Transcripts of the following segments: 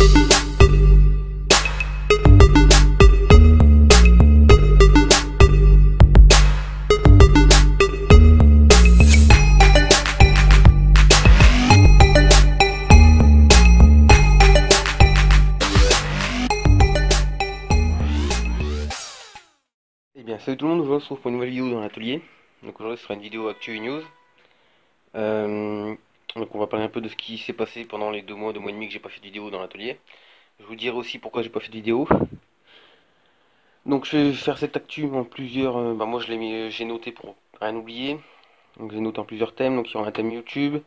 Eh bien, salut tout le monde, aujourd'hui on se retrouve pour une nouvelle vidéo dans l'atelier. Donc aujourd'hui ce sera une vidéo actu et news. Donc on va parler un peu de ce qui s'est passé pendant les deux mois et demi que j'ai pas fait de vidéo dans l'atelier. Je vous dirai aussi pourquoi j'ai pas fait de vidéo. Donc je vais faire cette actu en plusieurs... moi je l'ai mis, j'ai noté pour rien oublier. Donc j'ai noté en plusieurs thèmes, donc il y aura un thème YouTube,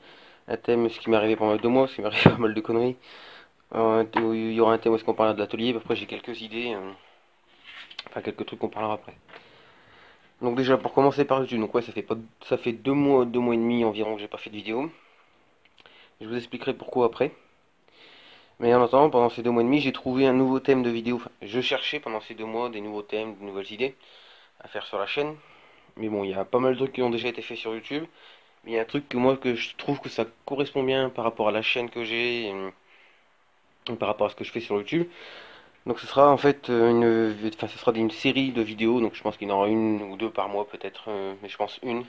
un thème ce qui m'est arrivé pendant les deux mois, parce qu'il m'est arrivé pas mal de conneries. Il y aura un thème où est-ce qu'on parlera de l'atelier, après j'ai quelques idées, enfin quelques trucs qu'on parlera après. Donc déjà pour commencer par YouTube, donc ouais ça fait deux mois et demi environ que j'ai pas fait de vidéo. Je vous expliquerai pourquoi après. Mais en attendant, pendant ces deux mois et demi, j'ai trouvé un nouveau thème de vidéo. Enfin, je cherchais pendant ces deux mois des nouveaux thèmes, de nouvelles idées à faire sur la chaîne. Mais bon, il y a pas mal de trucs qui ont déjà été faits sur YouTube. Mais il y a un truc que moi que je trouve que ça correspond bien par rapport à la chaîne que j'ai et par rapport à ce que je fais sur YouTube. Donc ce sera en fait ce sera une série de vidéos. Donc je pense qu'il y en aura une ou deux par mois peut-être, mais je pense une.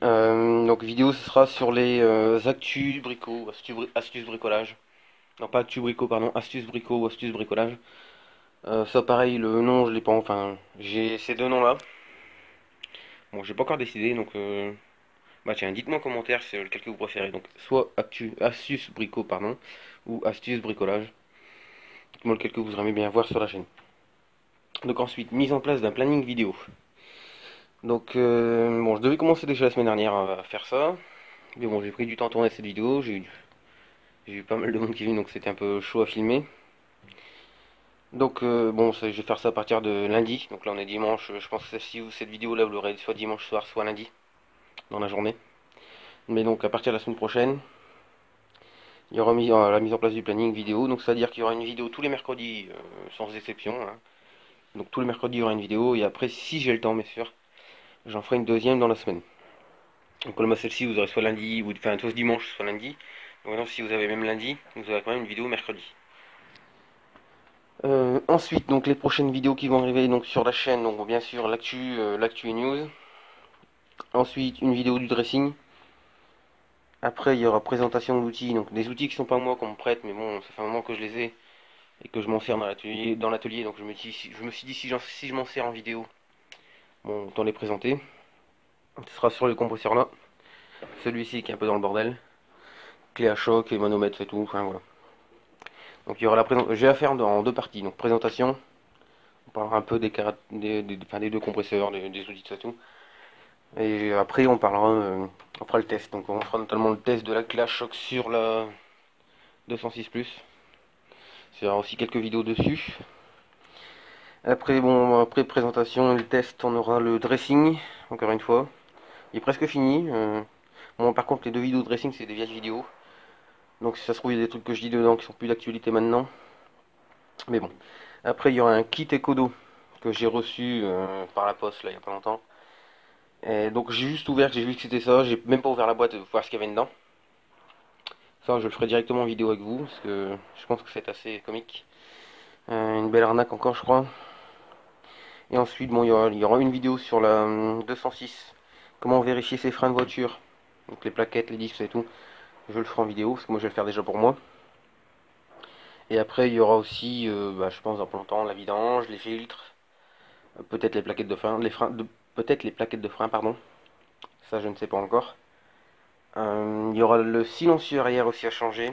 Donc vidéo ce sera sur les actus brico, astuces bricolage. Non pas actus brico pardon, astuces brico ou astuces bricolage. Ça pareil le nom je l'ai pas, enfin j'ai ces deux noms là. Bon j'ai pas encore décidé donc bah tiens dites-moi en commentaire c'est lequel que vous préférez. Donc soit astuces brico pardon ou astuces bricolage. Dites-moi lequel que vous aimez bien voir sur la chaîne. Donc ensuite mise en place d'un planning vidéo. Donc bon je devais commencer déjà la semaine dernière à faire ça. Mais bon j'ai pris du temps à tourner cette vidéo, j'ai eu pas mal de monde qui est venu donc c'était un peu chaud à filmer. Donc bon je vais faire ça à partir de lundi. Donc là on est dimanche, je pense que si cette vidéo là vous l'aurez soit dimanche soir soit lundi dans la journée. Mais donc à partir de la semaine prochaine, il y aura la mise en place du planning vidéo. Donc c'est à dire qu'il y aura une vidéo tous les mercredis sans exception, hein. Donc tous les mercredis il y aura une vidéo et après si j'ai le temps bien sûr, j'en ferai une deuxième dans la semaine. Donc comme celle-ci vous aurez soit lundi, ou enfin soit dimanche soit lundi. Donc maintenant si vous avez même lundi, vous aurez quand même une vidéo mercredi. Ensuite, donc les prochaines vidéos qui vont arriver donc sur la chaîne, donc bien sûr l'actu et news. Ensuite, une vidéo du dressing. Après, il y aura présentation d'outils, donc des outils qui sont pas moi qu'on me prête, mais bon, ça fait un moment que je les ai et que je m'en sers dans l'atelier, donc je me suis dit si je m'en sers en vidéo, bon, autant les présenter. Ce sera sur le compresseur là, celui-ci qui est un peu dans le bordel, clé à choc et manomètre et tout, enfin voilà. Donc il y aura la présentation, j'ai à faire en deux parties, donc présentation. On parlera un peu des deux compresseurs, des outils, de tout. Et après, on fera le test. Donc, on fera notamment le test de la clé à choc sur la 206 Plus. Il y aura aussi quelques vidéos dessus. Après, bon, après présentation et le test, on aura le dressing, encore une fois. Il est presque fini. Bon, par contre, les deux vidéos de dressing, c'est des vieilles vidéos. Donc, si ça se trouve, il y a des trucs que je dis dedans qui sont plus d'actualité maintenant. Mais bon. Après, il y aura un kit Ecodo que j'ai reçu par la poste, là, il y a pas longtemps. Et donc j'ai juste ouvert, j'ai vu que c'était ça, j'ai même pas ouvert la boîte pour voir ce qu'il y avait dedans. Ça je le ferai directement en vidéo avec vous, parce que je pense que c'est assez comique. Une belle arnaque encore je crois. Et ensuite bon il y aura une vidéo sur la 206, comment vérifier ses freins de voiture. Donc les plaquettes, les disques et tout. Je le ferai en vidéo, parce que moi je vais le faire déjà pour moi. Et après il y aura aussi, je pense dans pas longtemps, la vidange, les filtres, peut-être les plaquettes de frein, peut-être les plaquettes de frein pardon. Ça je ne sais pas encore. Il y aura le silencieux arrière aussi à changer.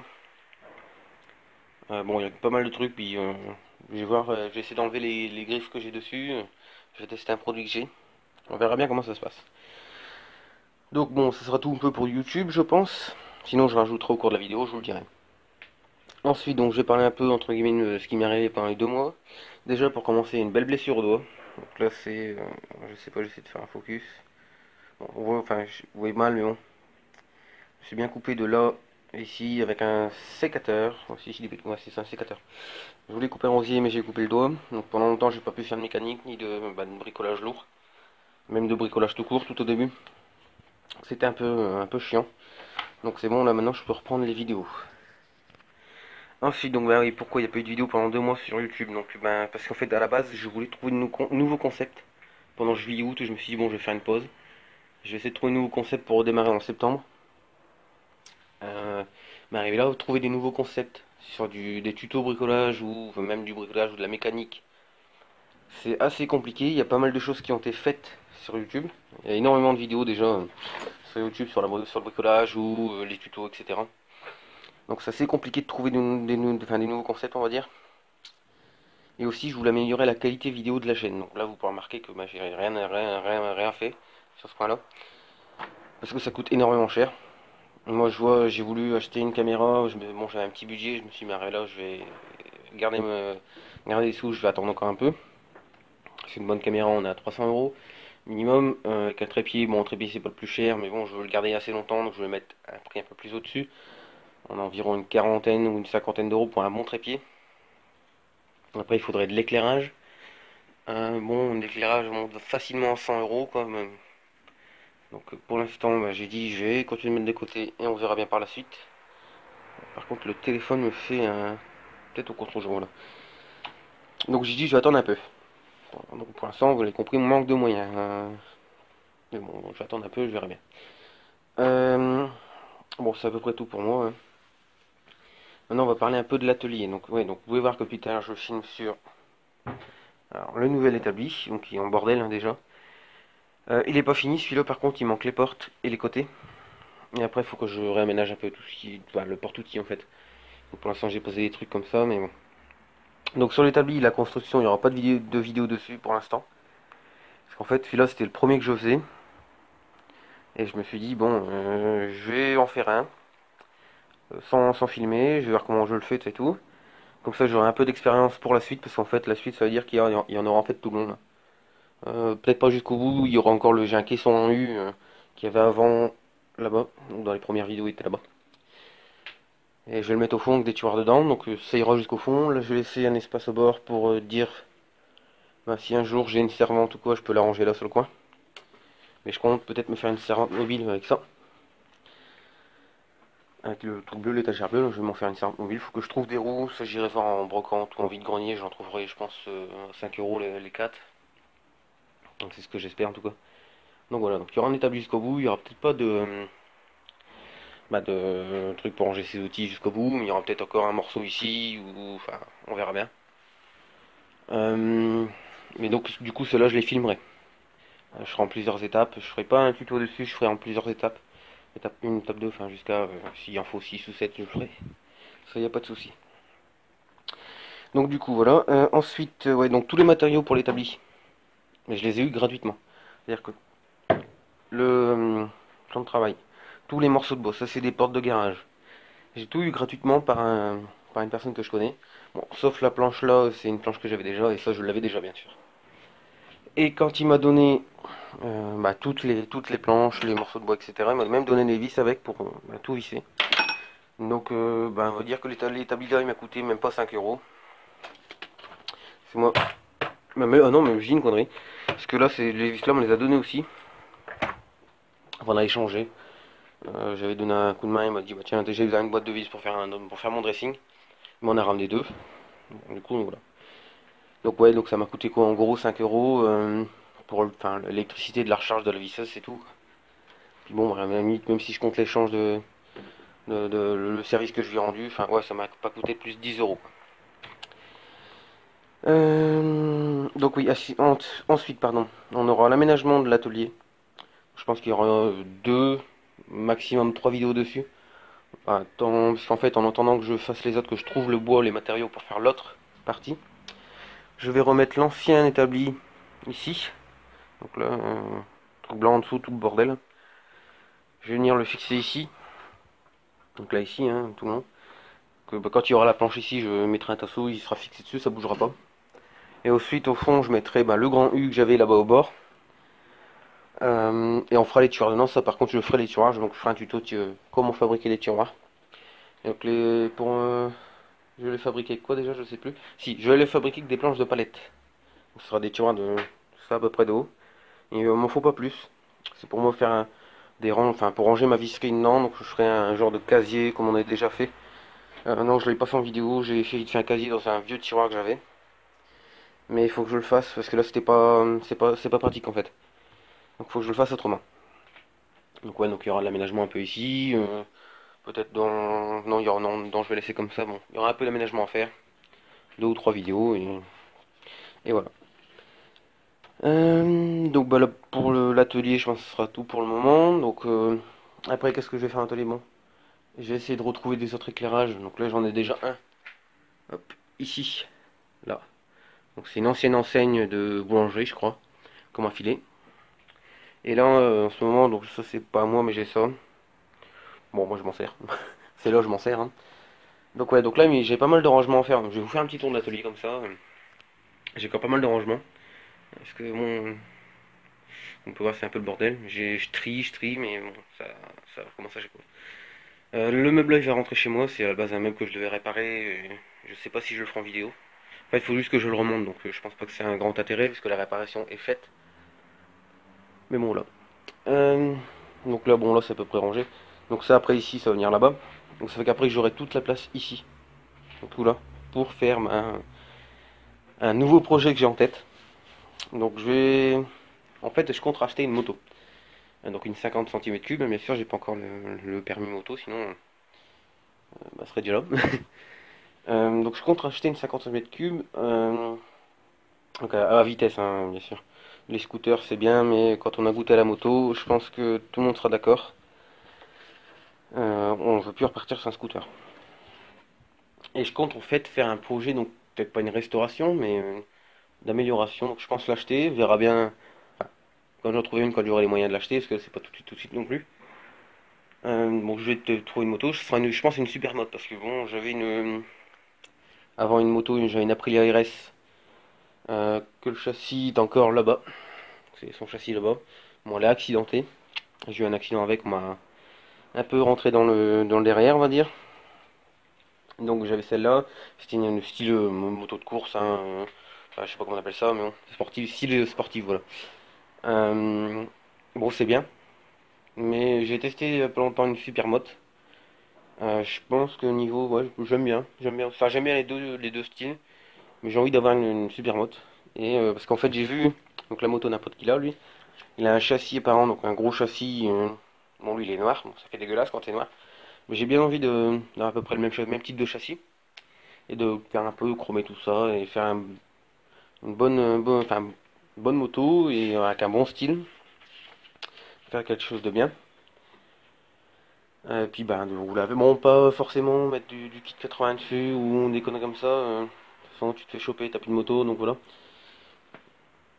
Bon, il y a pas mal de trucs, puis je vais voir, je vais essayer d'enlever les griffes que j'ai dessus. Je vais tester un produit que j'ai. On verra bien comment ça se passe. Donc bon, ça sera tout un peu pour YouTube, je pense. Sinon, je rajouterai au cours de la vidéo, je vous le dirai. Ensuite, donc, je vais parler un peu, entre guillemets, de ce qui m'est arrivé pendant les deux mois. Déjà, pour commencer, une belle blessure au doigt. Donc là, c'est... je sais pas, j'essaie de faire un focus. Bon, on voit, enfin, vous voyez mal, mais bon. Je suis bien coupé de là, ici, avec un sécateur. Aussi, ouais, c'est un sécateur. Je voulais couper un rosier, mais j'ai coupé le doigt. Donc pendant longtemps, j'ai pas pu faire de mécanique, ni de bricolage lourd. Même de bricolage tout court, tout au début. C'était un peu chiant. Donc c'est bon, là maintenant, je peux reprendre les vidéos. Ensuite, donc bah oui, pourquoi il n'y a pas eu de vidéo pendant 2 mois sur YouTube? Donc ben parce qu'en fait à la base je voulais trouver de nouveaux concepts. Pendant juillet-août, je me suis dit bon, je vais faire une pause. Je vais essayer de trouver de nouveaux concepts pour redémarrer en septembre. Mais arriver là, trouver des nouveaux concepts sur des tutos bricolage ou même du bricolage ou de la mécanique, c'est assez compliqué. Il y a pas mal de choses qui ont été faites sur YouTube. Il y a énormément de vidéos déjà sur YouTube sur le bricolage ou les tutos, etc. Donc c'est assez compliqué de trouver des nouveaux concepts, on va dire. Et aussi, je voulais améliorer la qualité vidéo de la chaîne. Donc là, vous pouvez remarquer que bah, j'ai rien fait sur ce point-là. Parce que ça coûte énormément cher. Moi, je vois, j'ai voulu acheter une caméra. Bon, j'avais un petit budget. Je me suis dit, mais là, je vais garder, garder les sous. Je vais attendre encore un peu. C'est une bonne caméra, on est à 300 euros minimum. Avec un trépied, bon, un trépied, c'est pas le plus cher. Mais bon, je veux le garder assez longtemps. Donc, je vais mettre un prix un peu plus au-dessus. On a environ une quarantaine ou une cinquantaine d'euros pour un bon trépied. Après, il faudrait de l'éclairage. Bon, l'éclairage monte facilement à 100 euros quoi. Donc pour l'instant, bah, j'ai dit je vais continuer de mettre de côté et on verra bien par la suite. Par contre, le téléphone me fait un peut-être au contre-jour là. Donc j'ai dit je vais attendre un peu. Donc pour l'instant, vous l'avez compris, manque de moyens. Mais bon, je vais attendre un peu, je verrai bien. Bon, c'est à peu près tout pour moi, hein. Maintenant, on va parler un peu de l'atelier. Donc, ouais, donc vous pouvez voir que depuis tout à l'heure, je filme sur alors, le nouvel établi, donc il est en bordel hein, déjà. Il est pas fini, celui-là par contre, il manque les portes et les côtés. Et après, il faut que je réaménage un peu tout ce qui, enfin, le porte-outil en fait. Donc, pour l'instant, j'ai posé des trucs comme ça, mais bon. Donc sur l'établi, la construction, il n'y aura pas de vidéo dessus pour l'instant. Parce qu'en fait, celui-là, c'était le premier que je faisais. Et je me suis dit, bon, je vais en faire un. Sans filmer, je vais voir comment je le fais et tout. Comme ça, j'aurai un peu d'expérience pour la suite. Parce qu'en fait, la suite, ça veut dire qu'il y en aura en fait tout le long. Peut-être pas jusqu'au bout, il y aura encore j'ai un caisson en U qu'il y avait avant là-bas. Donc dans les premières vidéos, il était là-bas. Et je vais le mettre au fond avec des tiroirs dedans, donc ça ira jusqu'au fond. Là, je vais laisser un espace au bord pour dire bah, si un jour j'ai une servante ou quoi, je peux la ranger là sur le coin. Mais je compte peut-être me faire une servante mobile avec ça. Avec le truc bleu, l'étagère bleue, je vais m'en faire une servante mobile. Faut que je trouve des roues, ça j'irai voir en brocante ou en vide-grenier. J'en trouverai, je pense, 5 euros les 4. Donc c'est ce que j'espère en tout cas. Donc voilà, donc il y aura un établi jusqu'au bout. Il y aura peut-être pas de truc pour ranger ses outils jusqu'au bout, mais il y aura peut-être encore un morceau ici, ou enfin, on verra bien. Mais donc, du coup, ceux-là, je les filmerai. Je ferai en plusieurs étapes. Je ferai pas un tuto dessus, je ferai en plusieurs étapes. Étape 1, étape 2, enfin, jusqu'à, s'il en faut 6 ou 7 je le ferai. Ça, y a pas de souci. Donc, du coup, voilà. Ensuite, ouais, donc tous les matériaux pour l'établi, mais je les ai eu gratuitement. C'est-à-dire que le plan de travail, tous les morceaux de bois, ça, c'est des portes de garage. J'ai tout eu gratuitement par une personne que je connais. Bon, sauf la planche là, c'est une planche que j'avais déjà, et ça je l'avais déjà bien sûr. Et quand il m'a donné bah, toutes les planches, les morceaux de bois, etc., il m'a même donné des vis avec pour bah, tout visser. Donc bah, on va dire que l'établi là il m'a coûté même pas 5 euros. C'est moi. Ah non, mais j'ai une connerie. Parce que là, les vis là, on les a donné aussi. Enfin, on a échangé. J'avais donné un coup de main, il m'a dit bah, tiens, j'ai besoin d'une boîte de vis pour faire mon dressing. Il m'en a ramené deux. Du coup, voilà. Donc ouais, donc ça m'a coûté quoi en gros 5 euros pour enfin, l'électricité de la recharge de la visseuse, c'est tout. Puis bon, à la limite, même si je compte l'échange le service que je lui ai rendu, enfin ouais, ça m'a pas coûté plus de 10 euros. Donc oui, ensuite, pardon, on aura l'aménagement de l'atelier. Je pense qu'il y aura deux, maximum trois vidéos dessus. Parce qu'en fait, en attendant que je fasse les autres, que je trouve le bois, les matériaux pour faire l'autre partie, je vais remettre l'ancien établi ici. Donc là, truc blanc en dessous, tout le bordel. Je vais venir le fixer ici. Donc là, ici, hein, tout le long. Bah, quand il y aura la planche ici, je mettrai un tasseau, il sera fixé dessus, ça bougera pas. Et ensuite, au fond, je mettrai bah, le grand U que j'avais là-bas au bord. Et on fera les tiroirs dedans. Ça, par contre, je ferai les tiroirs. Donc, je ferai un tuto de comment fabriquer les tiroirs. Et donc, je vais les fabriquer avec quoi déjà, je sais plus. Si, je vais les fabriquer avec des planches de palette. Donc, ce sera des tiroirs de ça à peu près de haut. Et il m'en faut pas plus. C'est pour moi faire des rangs, enfin pour ranger ma visserie dedans. Donc je ferai un genre de casier comme on a déjà fait. Non, je l'ai pas fait en vidéo, j'ai fait vite fait un casier dans un vieux tiroir que j'avais. Mais il faut que je le fasse parce que là c'est pas pratique en fait. Donc il faut que je le fasse autrement. Donc ouais, donc il y aura de l'aménagement un peu ici. Peut-être dans. Non, non, je vais laisser comme ça. Bon, il y aura un peu d'aménagement à faire. 2 ou 3 vidéos et voilà. Donc bah là, pour l'atelier, je pense que ce sera tout pour le moment. Donc après, qu'est-ce que je vais faire en atelier? Bon, je vais essayer de retrouver des autres éclairages. Donc là, j'en ai déjà un. Hop, ici, là. Donc c'est une ancienne enseigne de boulangerie, je crois, qu'on m'a filé. Et là, en ce moment, donc ça c'est pas moi, mais j'ai ça. Bon, moi je m'en sers. C'est là, je m'en sers, hein. Donc ouais, donc là, mais j'ai pas mal de rangements à faire. Donc je vais vous faire un petit tour d'atelier comme ça. J'ai encore pas mal de rangements. Parce que bon, on peut voir c'est un peu le bordel. Je trie, mais bon, ça recommence à chaque fois. Le meuble là, il va rentrer chez moi. C'est à la base un meuble que je devais réparer. Je sais pas si je le ferai en vidéo. Enfin, il faut juste que je le remonte. Donc je pense pas que c'est un grand intérêt puisque la réparation est faite. Mais bon, là. Euh, donc là, bon, là, c'est à peu près rangé. Donc ça, après, ici, ça va venir là-bas. Donc ça fait qu'après, j'aurai toute la place ici. Donc tout là. Pour faire un nouveau projet que j'ai en tête. Donc je vais... En fait, je compte racheter une moto. Donc une 50 cm3. Bien sûr, j'ai pas encore le permis moto, sinon, bah, ce serait déjà là. Donc je compte racheter une 50 cm3. Donc à vitesse, hein, bien sûr. Les scooters, c'est bien, mais quand on a goûté à la moto, je pense que tout le monde sera d'accord. On ne veut plus repartir sur un scooter. Et je compte en fait faire un projet, donc peut-être pas une restauration, mais d'amélioration. Donc je pense l'acheter, on verra bien enfin, quand j'en trouverai une, quand j'aurai les moyens de l'acheter, parce que c'est pas tout de suite non plus. Bon, je vais te trouver une moto, ce sera je pense une super moto, parce que bon, j'avais avant une moto, j'avais une Aprilia RS, que le châssis est encore là-bas, c'est son châssis là-bas. Bon, elle est accidentée, j'ai eu un accident avec, on m'a un peu rentré dans le derrière, on va dire. Donc j'avais celle-là, c'était une style moto de course, hein, enfin, je sais pas comment on appelle ça, mais bon, sportive, style sportif, voilà. Euh, bon, c'est bien, mais j'ai testé il y a pas longtemps une Supermoto. Je pense que niveau, ouais, j'aime bien, enfin j'aime bien les deux styles, mais j'ai envie d'avoir une Supermoto. Et parce qu'en fait j'ai vu, donc la moto n'importe qui l'a lui, il a un châssis apparent, donc un gros châssis. Bon lui il est noir, bon, ça fait dégueulasse quand c'est noir, mais j'ai bien envie d'avoir à peu près le même type de châssis et de faire un peu chromer tout ça et faire une enfin, bonne moto et avec un bon style, faire quelque chose de bien. Puis ben vous l'avez, bon pas forcément mettre du kit 80 dessus ou des conneries comme ça. De toute façon tu te fais choper, t'as plus de moto donc voilà.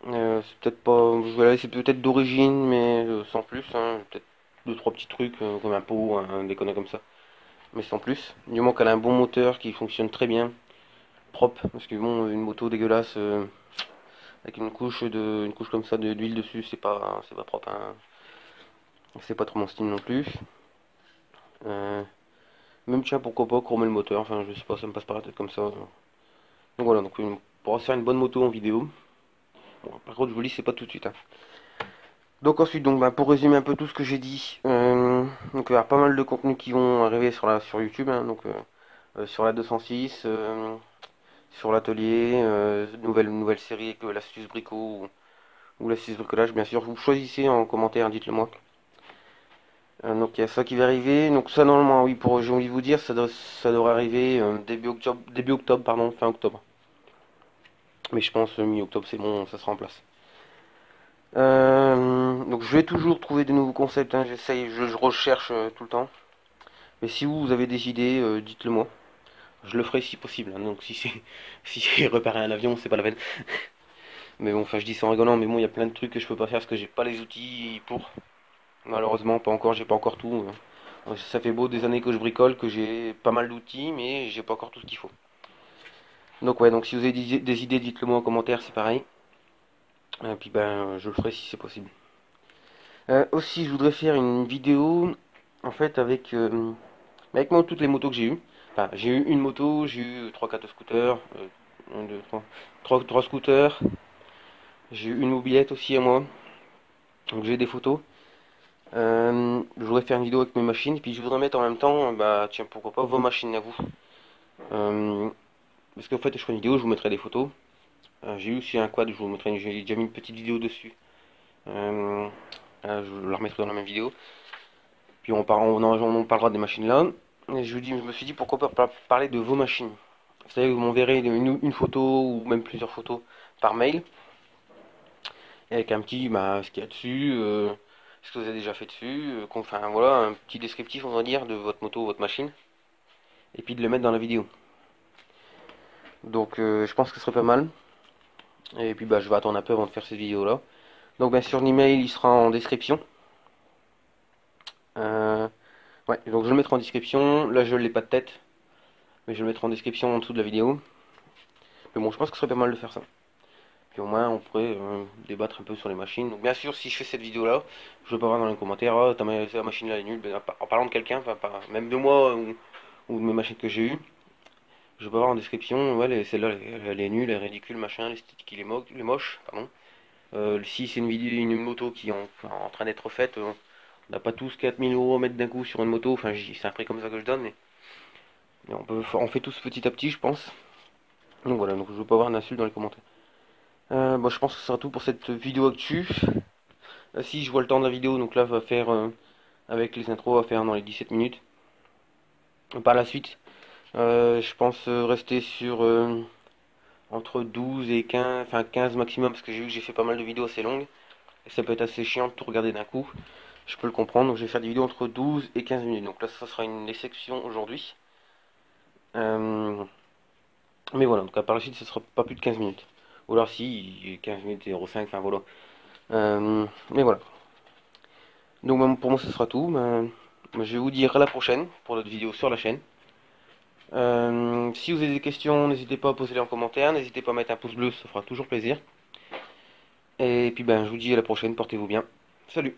C'est peut-être pas, je vais la laisser peut-être d'origine mais sans plus, hein. Peut-être 2 3 petits trucs comme un pot, des conneries comme ça. Mais sans plus. Du moment qu'elle a un bon moteur qui fonctionne très bien, propre, parce que bon une moto dégueulasse avec une couche comme ça d'huile dessus, c'est pas propre, hein. C'est pas trop mon style non plus. Euh, Même tiens, pourquoi pas chromer le moteur, enfin je sais pas, ça me passe par la tête comme ça. Donc voilà, donc on pourra se faire une bonne moto en vidéo. Bon, par contre je vous dis c'est pas tout de suite, hein. Donc ensuite, donc bah, pour résumer un peu tout ce que j'ai dit, donc il y aura pas mal de contenus qui vont arriver sur YouTube, hein, donc sur la 206, sur l'atelier, nouvelle série avec l'astuce bricot ou l'astuce bricolage, bien sûr. Vous choisissez en commentaire, dites-le moi. Donc il y a ça qui va arriver. Donc ça normalement, oui, j'ai envie de vous dire, ça devrait arriver début octobre, pardon, fin octobre. Mais je pense mi-octobre c'est bon, ça sera en place. Donc je vais toujours trouver de nouveaux concepts, hein, j'essaye, je recherche tout le temps. Mais si vous avez des idées, dites-le moi. Je le ferai si possible, hein. Donc si c'est si c'est réparer un avion, c'est pas la peine. Mais bon, enfin je dis ça en rigolant, mais bon, il y a plein de trucs que je peux pas faire parce que j'ai pas les outils pour. Malheureusement, pas encore, j'ai pas encore tout. Ça fait beau des années que je bricole, que j'ai pas mal d'outils, mais j'ai pas encore tout ce qu'il faut. Donc ouais, donc si vous avez des idées, dites-le moi en commentaire, c'est pareil. Et puis ben, je le ferai si c'est possible. Aussi, je voudrais faire une vidéo, en fait, avec moi toutes les motos que j'ai eues. Enfin, j'ai eu une moto, j'ai eu 3 4 scooters, 1, 2, 3 scooters. J'ai eu une mobilette aussi à moi, donc j'ai des photos. Je voudrais faire une vidéo avec mes machines, puis je voudrais mettre en même temps, bah tiens, pourquoi pas vos machines à vous. Parce qu'en fait, je ferai une vidéo, je vous mettrai des photos. J'ai aussi un quad, je vous mettrai, j'ai déjà mis une petite vidéo dessus. Je la remettrai dans la même vidéo. Puis on parlera des machines là. Et je me suis dit pourquoi pas parler de vos machines. Vous savez, vous m'enverrez une photo ou même plusieurs photos par mail. Et avec un petit, ce qu'il y a dessus, ce que vous avez déjà fait dessus. Enfin voilà, un petit descriptif, on va dire, de votre moto, votre machine. Et puis de le mettre dans la vidéo. Donc je pense que ce serait pas mal. Et puis je vais attendre un peu avant de faire cette vidéo là. Donc bien sûr l'email il sera en description. Euh, ouais, donc je le mettrai en description. Là je l'ai pas de tête. Mais je le mettrai en description en dessous de la vidéo. Mais bon, je pense que ce serait pas mal de faire ça. Puis au moins, on pourrait débattre un peu sur les machines. Donc bien sûr, si je fais cette vidéo-là, je veux pas voir dans les commentaires, ah, ta machine là elle est nulle. Ben, en parlant de quelqu'un, même de moi ou de mes machines que j'ai eues, je veux pas voir en description, ouais, celle-là elle est nulle, elle est ridicule, machin, l'esthétique il est moche, pardon. Si c'est une vidéo, une moto qui est en train d'être faite, on n'a pas tous 4000 € à mettre d'un coup sur une moto, enfin c'est un prix comme ça que je donne, mais on fait tous petit à petit, je pense. Donc voilà, donc je veux pas avoir d'insultes dans les commentaires. Bon, je pense que ce sera tout pour cette vidéo actu. Si je vois le temps de la vidéo, donc là, va faire, avec les intros, va faire dans les 17 minutes. Par la suite, je pense rester sur entre 12 et 15, enfin 15 maximum, parce que j'ai vu que j'ai fait pas mal de vidéos assez longues. Et ça peut être assez chiant de tout regarder d'un coup. Je peux le comprendre, donc je vais faire des vidéos entre 12 et 15 minutes. Donc là, ça sera une exception aujourd'hui. Mais voilà, donc par la suite, ce sera pas plus de 15 minutes. Ou alors si, 15 minutes et 05, enfin voilà. Mais voilà. Donc pour moi, ce sera tout. Je vais vous dire à la prochaine pour d'autres vidéos sur la chaîne. Si vous avez des questions, n'hésitez pas à poser les en commentaire. N'hésitez pas à mettre un pouce bleu, ça fera toujours plaisir. Et puis je vous dis à la prochaine, portez-vous bien. Salut!